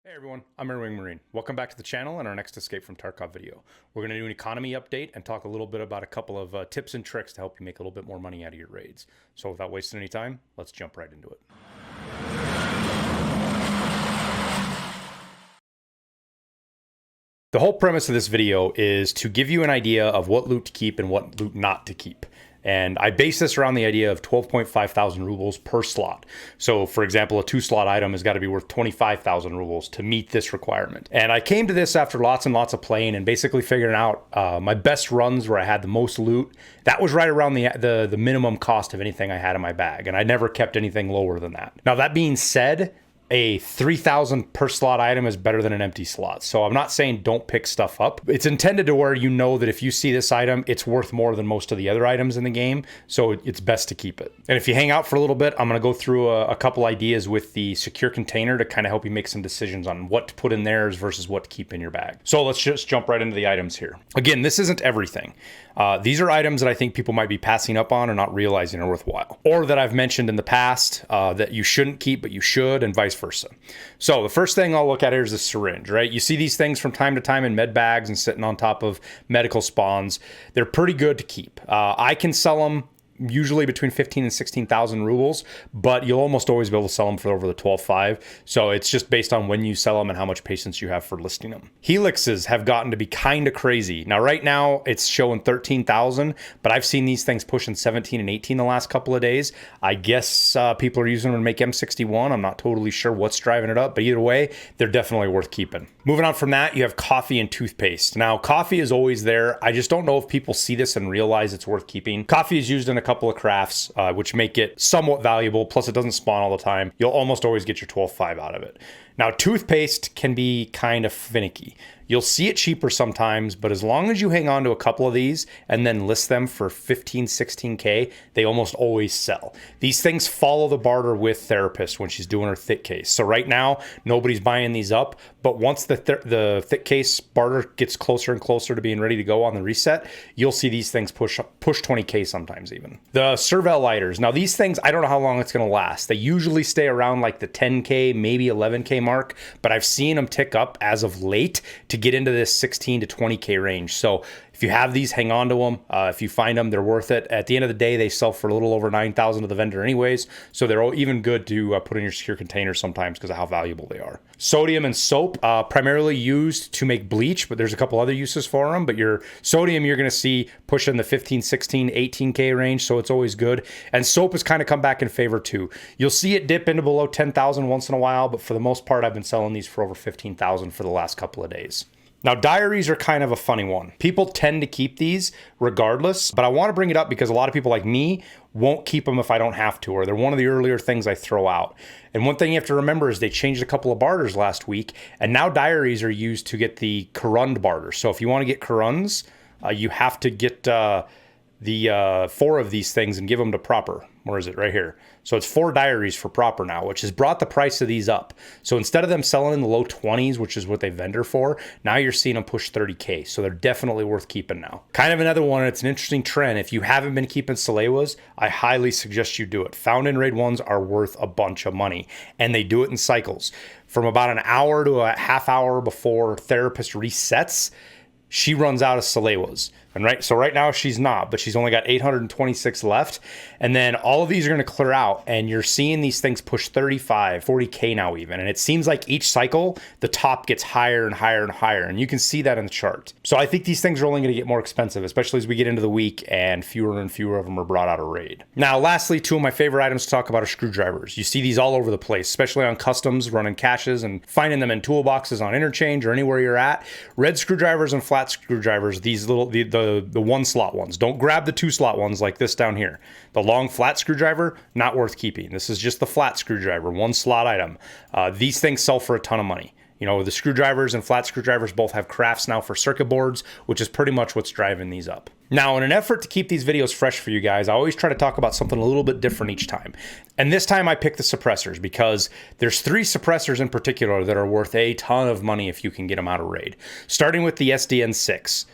Hey everyone, I'm Airwingmarine. Welcome back to the channel and our next Escape from Tarkov video. We're going to do an economy update and talk a little bit about a couple of tips and tricks to help you make a little bit more money out of your raids. So without wasting any time, let's jump right into it. The whole premise of this video is to give you an idea of what loot to keep and what loot not to keep. And I base this around the idea of 12.5 thousand rubles per slot. So for example, a 2-slot item has got to be worth 25,000 rubles to meet this requirement. And I came to this after lots and lots of playing and basically figuring out my best runs where I had the most loot. That was right around the minimum cost of anything I had in my bag. And I never kept anything lower than that. Now that being said, a 3,000 per slot item is better than an empty slot. So I'm not saying don't pick stuff up. It's intended to where you know that if you see this item, it's worth more than most of the other items in the game. So it's best to keep it. And if you hang out for a little bit, I'm going to go through a couple ideas with the secure container to kind of help you make some decisions on what to put in theirs versus what to keep in your bag. So let's just jump right into the items here. Again, this isn't everything. These are items that I think people might be passing up on or not realizing are worthwhile, or that I've mentioned in the past that you shouldn't keep, but you should, and vice versa. So the first thing I'll look at here is the syringe, right? You see these things from time to time in med bags and sitting on top of medical spawns. They're pretty good to keep. I can sell them usually between 15 and 16,000 rubles, but you'll almost always be able to sell them for over the 12.5. So it's just based on when you sell them and how much patience you have for listing them. Helixes have gotten to be kind of crazy. Now, right now it's showing 13,000, but I've seen these things pushing 17 and 18 the last couple of days. I guess people are using them to make M61. I'm not totally sure what's driving it up, but either way, they're definitely worth keeping. Moving on from that, you have coffee and toothpaste. Now, coffee is always there. I just don't know if people see this and realize it's worth keeping. Coffee is used in a couple of crafts, which make it somewhat valuable. Plus it doesn't spawn all the time. You'll almost always get your 12.5 out of it. Now, toothpaste can be kind of finicky. You'll see it cheaper sometimes, but as long as you hang on to a couple of these and then list them for 15, 16K, they almost always sell. These things follow the barter with therapist when she's doing her thick case. So right now, nobody's buying these up, but once the thick case barter gets closer and closer to being ready to go on the reset, you'll see these things push 20K sometimes even. The Cervell lighters. Now these things, I don't know how long it's gonna last. They usually stay around like the 10K, maybe 11K mark, but I've seen them tick up as of late to get into this 16 to 20K range. So if you have these, hang on to them. If you find them, they're worth it. At the end of the day, they sell for a little over 9,000 to the vendor anyways. So they're even good to put in your secure container sometimes because of how valuable they are. Sodium and soap, primarily used to make bleach, but there's a couple other uses for them. But your sodium, you're going to see pushing the 15, 16, 18K range. So it's always good. And soap has kind of come back in favor too. You'll see it dip into below 10,000 once in a while, but for the most part, I've been selling these for over 15,000 for the last couple of days. Now, diaries are kind of a funny one. People tend to keep these regardless, but I want to bring it up because a lot of people like me won't keep them if I don't have to, or they're one of the earlier things I throw out. And one thing you have to remember is they changed a couple of barters last week, and now diaries are used to get the Karund barter. So if you want to get Karunds, you have to get the 4 of these things and give them to proper. Where is it? Right here. So it's 4 diaries for proper now, which has brought the price of these up. So instead of them selling in the low 20s, which is what they vendor for, now you're seeing them push 30K. So they're definitely worth keeping now. Kind of another one, it's an interesting trend. If you haven't been keeping Salewas, I highly suggest you do it. Found in raid ones are worth a bunch of money, and they do it in cycles. From about an hour to a half hour before therapist resets, she runs out of Salewas. And so right now she's not, but she's only got 826 left. And then all of these are going to clear out, and you're seeing these things push 35, 40K now even. And it seems like each cycle, the top gets higher and higher and higher. And you can see that in the chart. So I think these things are only going to get more expensive, especially as we get into the week and fewer of them are brought out of raid. Now, lastly, 2 of my favorite items to talk about are screwdrivers. You see these all over the place, especially on customs, running caches and finding them in toolboxes on interchange or anywhere you're at. Red screwdrivers and flat screwdrivers, these little, the 1-slot ones. Don't grab the 2-slot ones like this down here. The long flat screwdriver, not worth keeping. This is just the flat screwdriver, 1-slot item. These things sell for a ton of money. You know, the screwdrivers and flat screwdrivers both have crafts now for circuit boards, which is pretty much what's driving these up. Now, in an effort to keep these videos fresh for you guys, I always try to talk about something a little bit different each time. And this time I picked the suppressors because there's 3 suppressors in particular that are worth a ton of money if you can get them out of raid. Starting with the SDN6,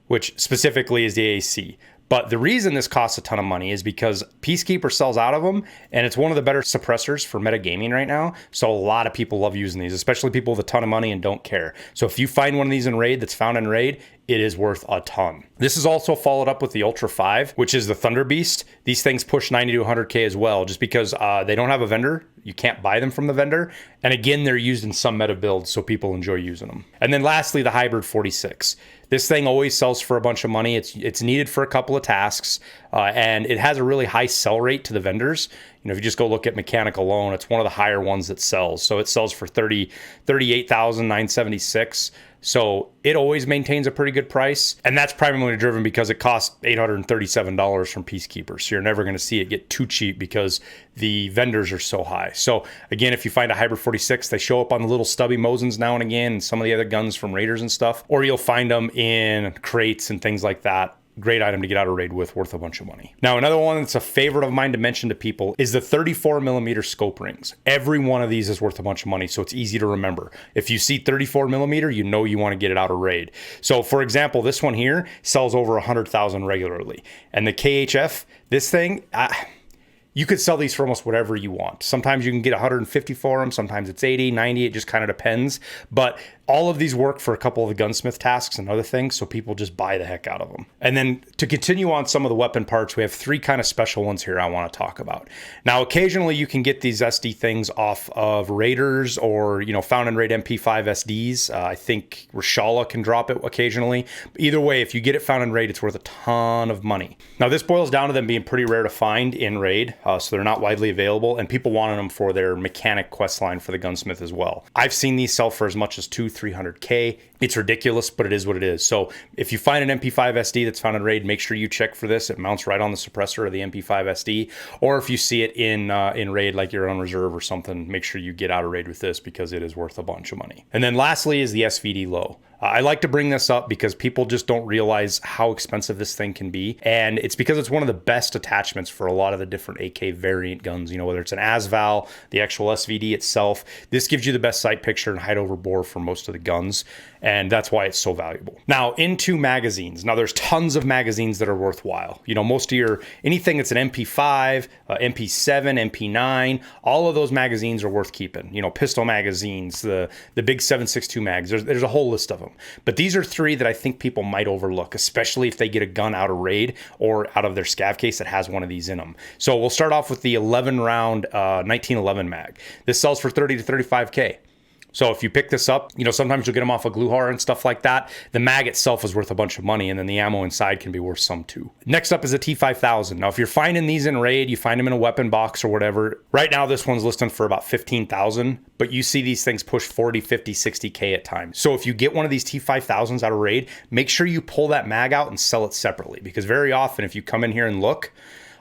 which specifically is the AAC. But the reason this costs a ton of money is because Peacekeeper sells out of them, and it's one of the better suppressors for metagaming right now. So a lot of people love using these, especially people with a ton of money and don't care. So if you find one of these in raid that's found in raid, it is worth a ton. This is also followed up with the Ultra 5, which is the Thunder Beast. These things push 90 to 100K as well, just because they don't have a vendor. You can't buy them from the vendor. And again, they're used in some meta builds, so people enjoy using them. And then lastly, the Hybrid 46. This thing always sells for a bunch of money. It's needed for a couple of tasks, and it has a really high sell rate to the vendors. You know, if you just go look at mechanic alone, it's one of the higher ones that sells. So it sells for 38,976. So it always maintains a pretty good price. And that's primarily driven because it costs $837 from Peacekeeper. So you're never going to see it get too cheap because the vendors are so high. So again, if you find a Hybrid 46, they show up on the little stubby Mosins now and again, and some of the other guns from Raiders and stuff, or you'll find them in crates and things like that. Great item to get out of raid with, worth a bunch of money. Now, another one that's a favorite of mine to mention to people is the 34mm scope rings. Every one of these is worth a bunch of money, so it's easy to remember. If you see 34mm, you know you want to get it out of raid. So for example, this one here sells over 100,000 regularly. And the KHF, this thing, you could sell these for almost whatever you want. Sometimes you can get 150 for them. Sometimes it's 80, 90. It just kind of depends. But all of these work for a couple of the gunsmith tasks and other things, so people just buy the heck out of them. And then to continue on some of the weapon parts, we have three kind of special ones here I want to talk about. Now, occasionally you can get these SD things off of Raiders or, you know, found in raid MP5 SDs. I think Rashala can drop it occasionally. Either way, if you get it found in raid, it's worth a ton of money. Now, this boils down to them being pretty rare to find in raid, so they're not widely available, and people wanted them for their mechanic quest line for the gunsmith as well. I've seen these sell for as much as 300K. It's ridiculous, but it is what it is. So if you find an MP5 SD that's found in raid, make sure you check for this. It mounts right on the suppressor of the MP5 SD. Or if you see it in raid, like you're on reserve or something, make sure you get out of raid with this because it is worth a bunch of money. And then lastly is the SVD low. I like to bring this up because people just don't realize how expensive this thing can be. And it's because it's one of the best attachments for a lot of the different AK variant guns, you know, whether it's an ASVAL, the actual SVD itself. This gives you the best sight picture and height over bore for most of the guns. And that's why it's so valuable. Now, into magazines. Now, there's tons of magazines that are worthwhile. You know, most of anything that's an MP5, MP7, MP9, all of those magazines are worth keeping. You know, pistol magazines, the big 7.62 mags, there's a whole list of them. But these are three that I think people might overlook, especially if they get a gun out of raid or out of their scav case that has one of these in them. So we'll start off with the 11 round 1911 mag. This sells for 30 to 35K. So if you pick this up, you know, sometimes you'll get them off of Gluhar and stuff like that. The mag itself is worth a bunch of money, and then the ammo inside can be worth some too. Next up is a T5000. Now, if you're finding these in raid, you find them in a weapon box or whatever. Right now, this one's listed for about 15,000, but you see these things push 40, 50, 60K at times. So if you get one of these T5000s out of raid, make sure you pull that mag out and sell it separately, because very often if you come in here and look,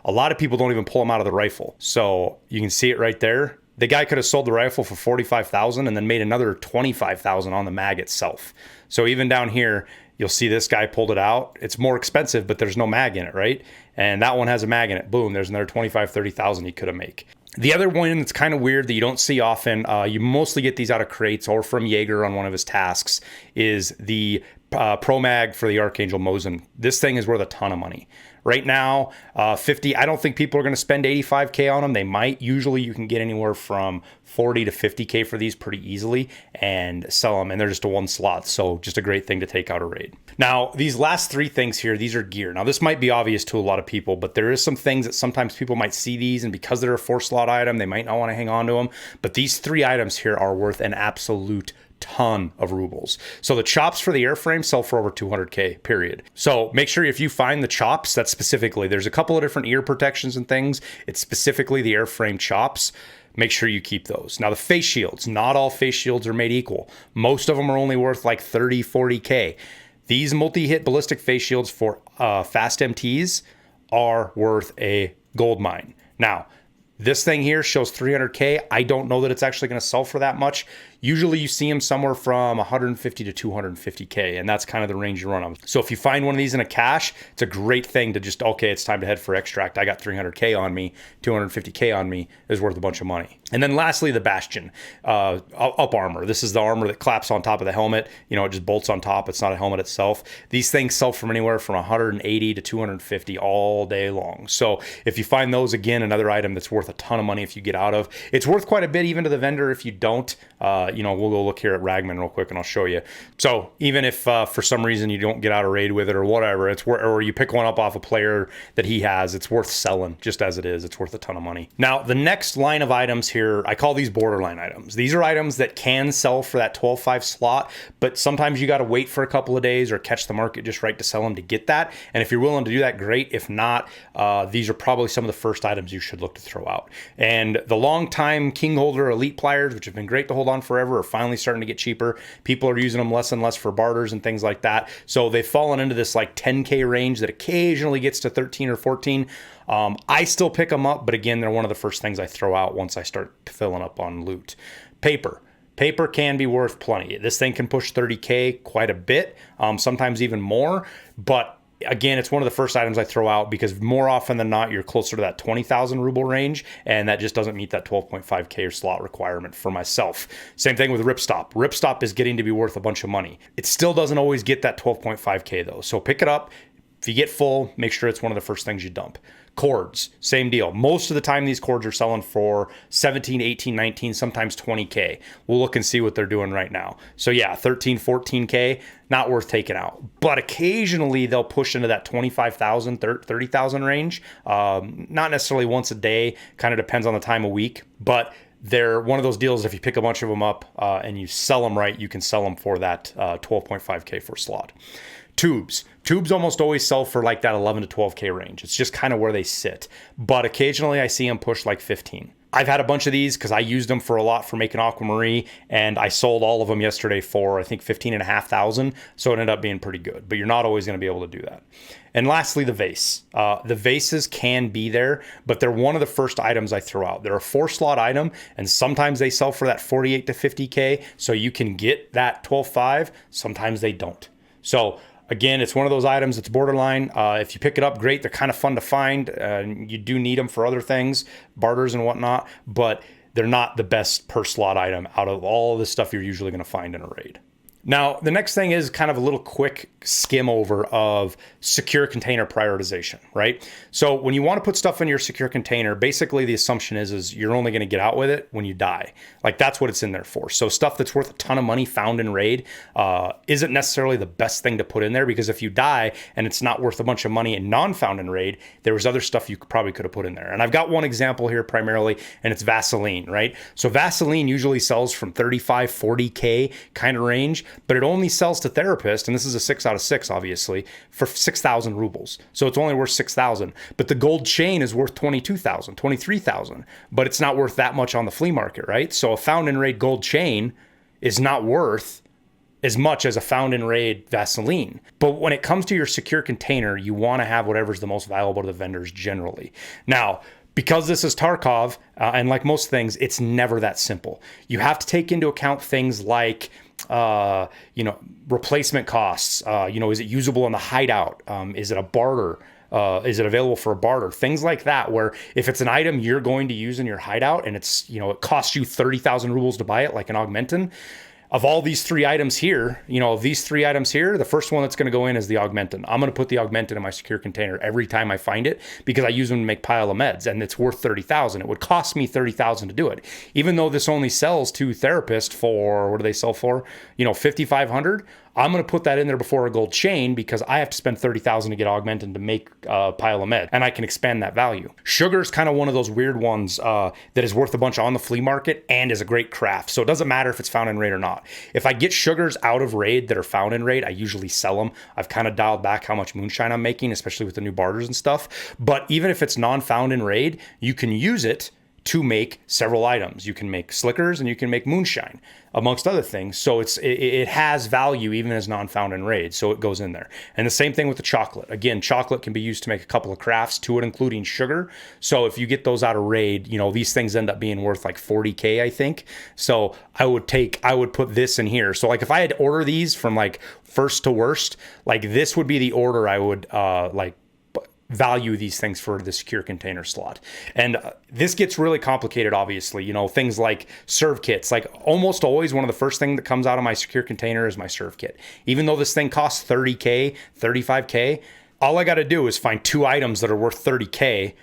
a lot of people don't even pull them out of the rifle. So you can see it right there. The guy could have sold the rifle for 45,000 and then made another 25,000 on the mag itself. So even down here, you'll see this guy pulled it out. It's more expensive, but there's no mag in it, right? And that one has a mag in it. Boom, there's another 25, 30,000 he could have made. The other one that's kind of weird that you don't see often, you mostly get these out of crates or from Jaeger on one of his tasks, is the Pro Mag for the Archangel Mosin. This thing is worth a ton of money. Right now, 50, I don't think people are going to spend 85K on them. They might. Usually you can get anywhere from 40 to 50K for these pretty easily and sell them, and they're just a one slot. So just a great thing to take out a raid. Now, these last three things here, these are gear. Now, this might be obvious to a lot of people, but there is some things that sometimes people might see these, and because they're a 4-slot item, they might not want to hang on to them. But these three items here are worth an absolute ton of rubles. So the chops for the airframe sell for over 200K, period. So make sure if you find the chops, that's specifically, there's a couple of different ear protections and things. It's specifically the airframe chops. Make sure you keep those. Now the face shields, not all face shields are made equal. Most of them are only worth like 30, 40K. These multi-hit ballistic face shields for fast MTs are worth a gold mine. Now, this thing here shows 300K. I don't know that it's actually going to sell for that much. Usually you see them somewhere from 150 to 250K, and that's kind of the range you run them. So if you find one of these in a cache, it's a great thing to just, okay, it's time to head for extract. I got 300K on me, 250K on me is worth a bunch of money. And then lastly, the Bastion, up armor. This is the armor that claps on top of the helmet. You know, it just bolts on top. It's not a helmet itself. These things sell from anywhere from 180 to 250 all day long. So if you find those, again, another item that's worth a ton of money if you get out of. It's worth quite a bit even to the vendor if you don't. You know, we'll go look here at Ragman real quick and I'll show you. So even if for some reason you don't get out a raid with it or whatever, it's worth, or you pick one up off a player that he has, it's worth selling just as it is. It's worth a ton of money. Now, the next line of items here, I call these borderline items. These are items that can sell for that 12.5 slot, but sometimes you got to wait for a couple of days or catch the market just right to sell them to get that. And if you're willing to do that, great. If not, these are probably some of the first items you should look to throw out. And the long-time king holder elite pliers, which have been great to hold on forever, are finally starting to get cheaper. People are using them less and less for barters and things like that. So they've fallen into this like 10K range that occasionally gets to 13 or 14. I still pick them up, but again, they're one of the first things I throw out once I start filling up on loot. Paper can be worth plenty. This thing can push 30K quite a bit, sometimes even more, but again, it's one of the first items I throw out because more often than not, you're closer to that 20,000 ruble range, and that just doesn't meet that 12.5K slot requirement for myself. Same thing with Ripstop. Ripstop is getting to be worth a bunch of money. It still doesn't always get that 12.5K though, so pick it up. If you get full, make sure it's one of the first things you dump. Cords, same deal. Most of the time, these cords are selling for 17, 18, 19, sometimes 20K. We'll look and see what they're doing right now. So yeah, 13, 14K, not worth taking out. But occasionally, they'll push into that 25,000, 30,000 range. Not necessarily once a day, kind of depends on the time of week. But they're one of those deals, if you pick a bunch of them up and you sell them right, you can sell them for that 12.5K for a slot. Tubes almost always sell for like that 11 to 12K range. It's just kind of where they sit. But occasionally I see them push like 15. I've had a bunch of these because I used them for a lot for making Aquamarine, and I sold all of them yesterday for I think 15,500. So it ended up being pretty good, but you're not always going to be able to do that. And lastly, the vase. The vases can be there, but they're one of the first items I throw out. They're a 4-slot item, and sometimes they sell for that 48 to 50K. So you can get that 12.5. Sometimes they don't. So again, it's one of those items that's borderline. If you pick it up, great. They're kind of fun to find. You do need them for other things, barters and whatnot, but they're not the best per slot item out of all the stuff you're usually going to find in a raid. Now, the next thing is kind of a little quick skim over of secure container prioritization, right? So when you want to put stuff in your secure container, basically the assumption is you're only going to get out with it when you die. Like that's what it's in there for. So stuff that's worth a ton of money found in raid isn't necessarily the best thing to put in there, because if you die and it's not worth a bunch of money and non-found in raid, there was other stuff you probably could have put in there. And I've got one example here primarily, and it's Vaseline, right? So Vaseline usually sells from 35, 40K kind of range, but it only sells to therapists, and this is a 6 out of 6, obviously, for 6,000 rubles. So it's only worth 6,000. But the gold chain is worth 22,000, 23,000. But it's not worth that much on the flea market, right? So a found in raid gold chain is not worth as much as a found in raid Vaseline. But when it comes to your secure container, you want to have whatever's the most valuable to the vendors generally. Now, because this is Tarkov, and like most things, it's never that simple. You have to take into account things like replacement costs. Is it usable in the hideout? Is it a barter? Is it available for a barter? Things like that, where if it's an item you're going to use in your hideout and it's, it costs you 30,000 rubles to buy it, like an Augmentin. Of all these 3 items here, the first one that's going to go in is the Augmentin. I'm going to put the Augmentin in my secure container every time I find it, because I use them to make pile of meds, and it's worth 30,000. It would cost me 30,000 to do it. Even though this only sells to therapists for, what do they sell for? 5,500. I'm going to put that in there before a gold chain, because I have to spend 30,000 to get Augmentin to make a pile of med, and I can expand that value. Sugar is kind of one of those weird ones that is worth a bunch on the flea market and is a great craft. So it doesn't matter if it's found in raid or not. If I get sugars out of raid that are found in raid, I usually sell them. I've kind of dialed back how much moonshine I'm making, especially with the new barters and stuff. But even if it's non-found in raid, you can use it to make several items. You can make slickers and you can make moonshine, amongst other things. So it has value even as non-found in raid, so it goes in there. And the same thing with the chocolate. Again, chocolate can be used to make a couple of crafts to it, including sugar. So if you get those out of raid, you know, these things end up being worth like 40K, I think. So I would put this in here. So like if I had to order these from like first to worst, like this would be the order I would like value these things for the secure container slot. And this gets really complicated, obviously. You know, things like serve kits, like almost always one of the first things that comes out of my secure container is my serve kit. Even though this thing costs 30K, 35K, all I got to do is find 2 items that are worth 30K,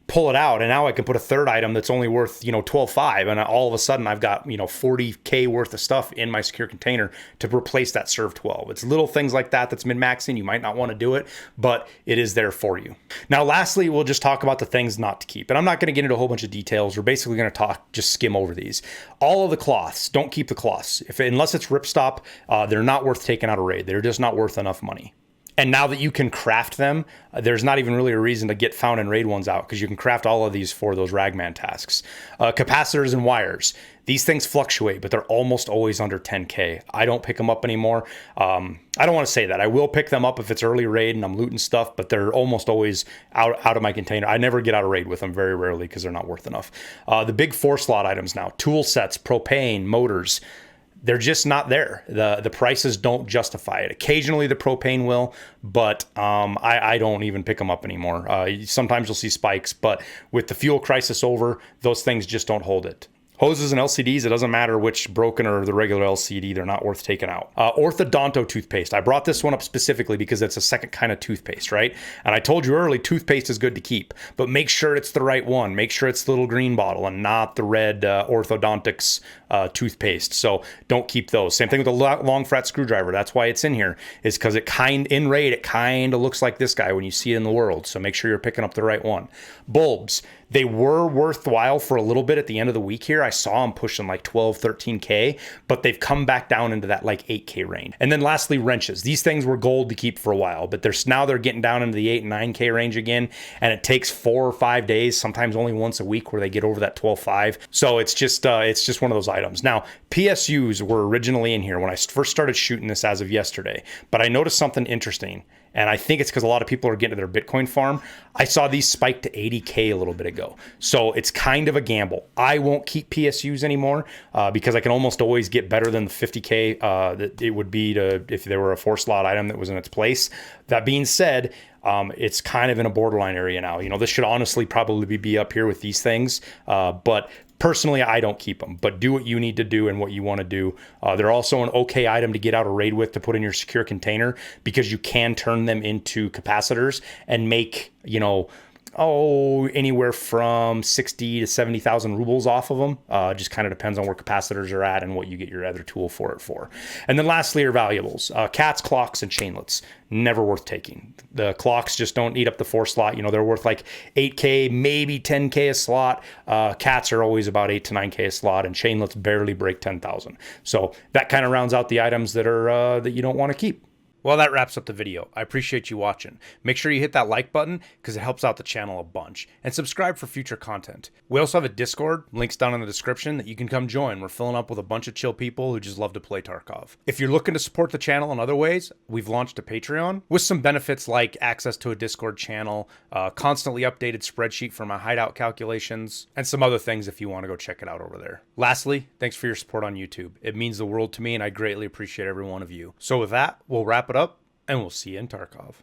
pull it out, and now I can put a third item that's only worth, you know, 12.5, and all of a sudden I've got, you know, 40K worth of stuff in my secure container to replace that serve 12. It's little things like that that's min-maxing. You might not want to do it, but it is there for you. Now, lastly, we'll just talk about the things not to keep, and I'm not going to get into a whole bunch of details. We're basically going to just skim over these. All of the cloths, don't keep the cloths. Unless it's ripstop, they're not worth taking out of raid. They're just not worth enough money. And now that you can craft them, there's not even really a reason to get found in raid ones out, because you can craft all of these for those ragman tasks. Capacitors and wires. These things fluctuate, but they're almost always under 10K. I don't pick them up anymore. I don't want to say that. I will pick them up if it's early raid and I'm looting stuff, but they're almost always out of my container. I never get out of raid with them, very rarely, because they're not worth enough. The big 4-slot items now, tool sets, propane, motors, they're just not there. The prices don't justify it. Occasionally the propane will, but I don't even pick them up anymore. Sometimes you'll see spikes, but with the fuel crisis over, those things just don't hold it. Hoses and LCDs, it doesn't matter which broken or the regular LCD, they're not worth taking out. Orthodonto toothpaste. I brought this one up specifically because it's a second kind of toothpaste, right? And I told you early, toothpaste is good to keep, but make sure it's the right one. Make sure it's the little green bottle and not the red Orthodontics toothpaste. So don't keep those. Same thing with the long fret screwdriver. That's why it's in here, is because in raid, it kind of looks like this guy when you see it in the world. So make sure you're picking up the right one. Bulbs. They were worthwhile for a little bit at the end of the week here. I saw them pushing like 12, 13K, but they've come back down into that like 8K range. And then lastly, wrenches. These things were gold to keep for a while, but now they're getting down into the 8 and 9K range again. And it takes 4 or 5 days, sometimes only once a week, where they get over that 12.5. So it's just one of those items. Now, PSUs were originally in here when I first started shooting this as of yesterday, but I noticed something interesting. And I think it's because a lot of people are getting to their Bitcoin farm. I saw these spike to 80K a little bit ago. So it's kind of a gamble. I won't keep PSUs anymore because I can almost always get better than the 50K that it would be if there were a 4-slot item that was in its place. That being said, it's kind of in a borderline area now. You know, this should honestly probably be up here with these things. But personally, I don't keep them, but do what you need to do and what you want to do. They're also an okay item to get out of raid with, to put in your secure container, because you can turn them into capacitors and make, you know, anywhere from 60 to 70,000 rubles off of them. Just kind of depends on where capacitors are at and what you get your other tool for it for. And then lastly are valuables. Cats, clocks, and chainlets. Never worth taking. The clocks just don't eat up the 4-slot. You know, they're worth like 8K, maybe 10K a slot. Cats are always about 8 to 9K a slot, and chainlets barely break 10,000. So that kind of rounds out the items that are that you don't want to keep. Well, that wraps up the video. I appreciate you watching. Make sure you hit that like button because it helps out the channel a bunch. And subscribe for future content. We also have a Discord, links down in the description, that you can come join. We're filling up with a bunch of chill people who just love to play Tarkov. If you're looking to support the channel in other ways, we've launched a Patreon with some benefits like access to a Discord channel, constantly updated spreadsheet for my hideout calculations, and some other things if you want to go check it out over there. Lastly, thanks for your support on YouTube. It means the world to me, and I greatly appreciate every one of you. So with that, we'll wrap it up, and we'll see you in Tarkov.